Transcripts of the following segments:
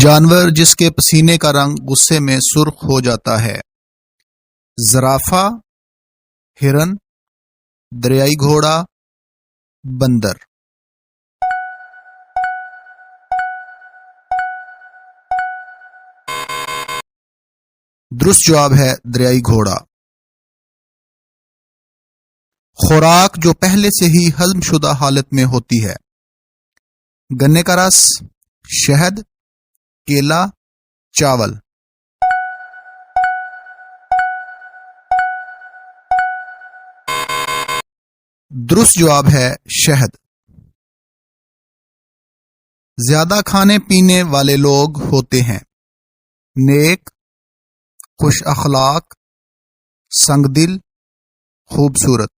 جانور جس کے پسینے کا رنگ غصے میں سرخ ہو جاتا ہے: زرافہ، ہرن، دریائی گھوڑا، بندر۔ درست جواب ہے دریائی گھوڑا۔ خوراک جو پہلے سے ہی ہضم شدہ حالت میں ہوتی ہے: گنے کا رس، شہد، کیلا، چاول۔ درست جواب ہے شہد۔ زیادہ کھانے پینے والے لوگ ہوتے ہیں: نیک، خوش اخلاق، سنگ دل، خوبصورت۔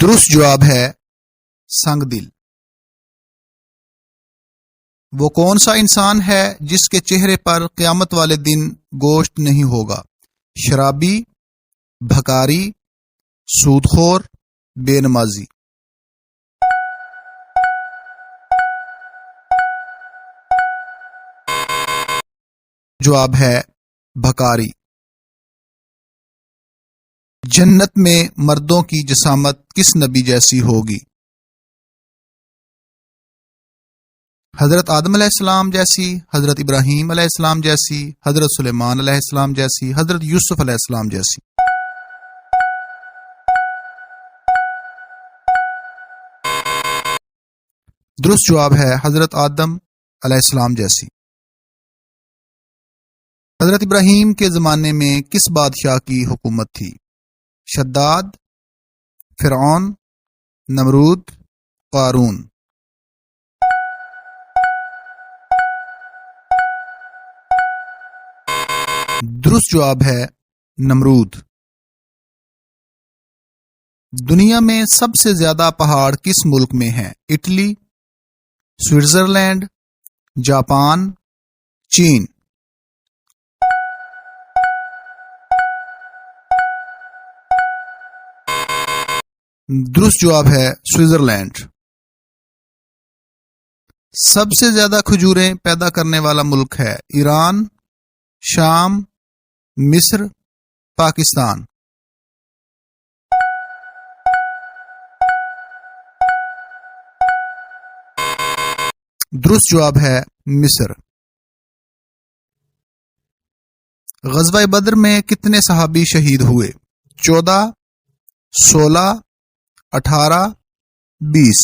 درست جواب ہے سنگ دل۔ وہ کون سا انسان ہے جس کے چہرے پر قیامت والے دن گوشت نہیں ہوگا؟ شرابی، بھکاری، سود خور، بے نمازی۔ جواب ہے بھکاری۔ جنت میں مردوں کی جسامت کس نبی جیسی ہوگی؟ حضرت آدم علیہ السلام جیسی، حضرت ابراہیم علیہ السلام جیسی، حضرت سلیمان علیہ السلام جیسی، حضرت یوسف علیہ السلام جیسی۔ درست جواب ہے حضرت آدم علیہ السلام جیسی۔ حضرت ابراہیم کے زمانے میں کس بادشاہ کی حکومت تھی؟ شداد، فرعون، نمرود، قارون۔ درست جواب ہے نمرود۔ دنیا میں سب سے زیادہ پہاڑ کس ملک میں ہیں؟ اٹلی، سوئٹزرلینڈ، جاپان، چین۔ درست جواب ہے سوئٹزرلینڈ۔ سب سے زیادہ کھجوریں پیدا کرنے والا ملک ہے: ایران، شام، مصر، پاکستان۔ درست جواب ہے مصر۔ غزوہ بدر میں کتنے صحابی شہید ہوئے؟ 14، 16، 18، 20۔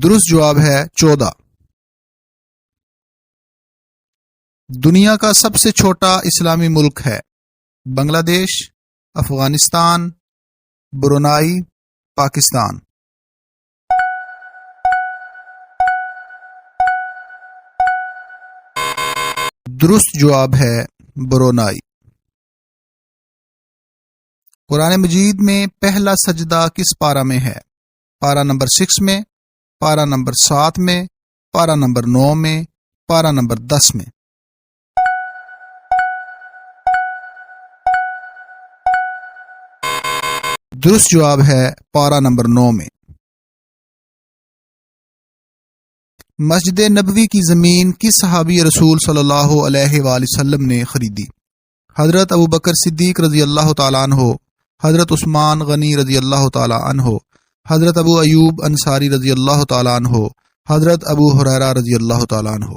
درست جواب ہے 14۔ دنیا کا سب سے چھوٹا اسلامی ملک ہے: بنگلہ دیش، افغانستان، برونائی، پاکستان۔ درست جواب ہے برونائی۔ قرآن مجید میں پہلا سجدہ کس پارہ میں ہے؟ پارہ نمبر 6 میں، پارہ نمبر 7 میں، پارہ نمبر 9 میں، پارہ نمبر 10 میں۔ درست جواب ہے پارہ نمبر 9 میں۔ مسجد نبوی کی زمین کس صحابی رسول صلی اللہ علیہ وآلہ وسلم نے خریدی؟ حضرت ابوبکر صدیق رضی اللہ تعالیٰ عنہ، حضرت عثمان غنی رضی اللہ تعالیٰ عنہ، حضرت ابو ایوب انصاری رضی اللہ تعالیٰ عنہ، حضرت ابو ہریرہ رضی اللہ تعالیٰ عنہ۔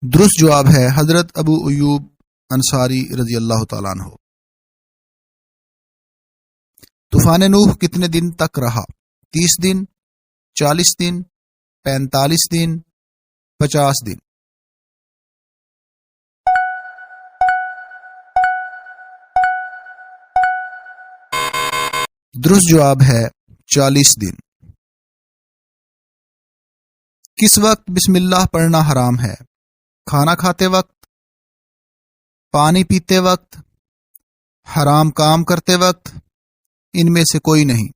درست جواب ہے حضرت ابو ایوب انصاری رضی اللہ تعالیٰ عنہ۔ طوفان نوح کتنے دن تک رہا؟ 30 دن، 40 دن، 45 دن، 50 دن۔ درست جواب ہے 40 دن۔ کس وقت بسم اللہ پڑھنا حرام ہے؟ کھانا کھاتے وقت، پانی پیتے وقت، حرام کام کرتے وقت، ان میں سے کوئی نہیں۔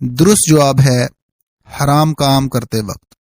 درست جواب ہے حرام کام کرتے وقت۔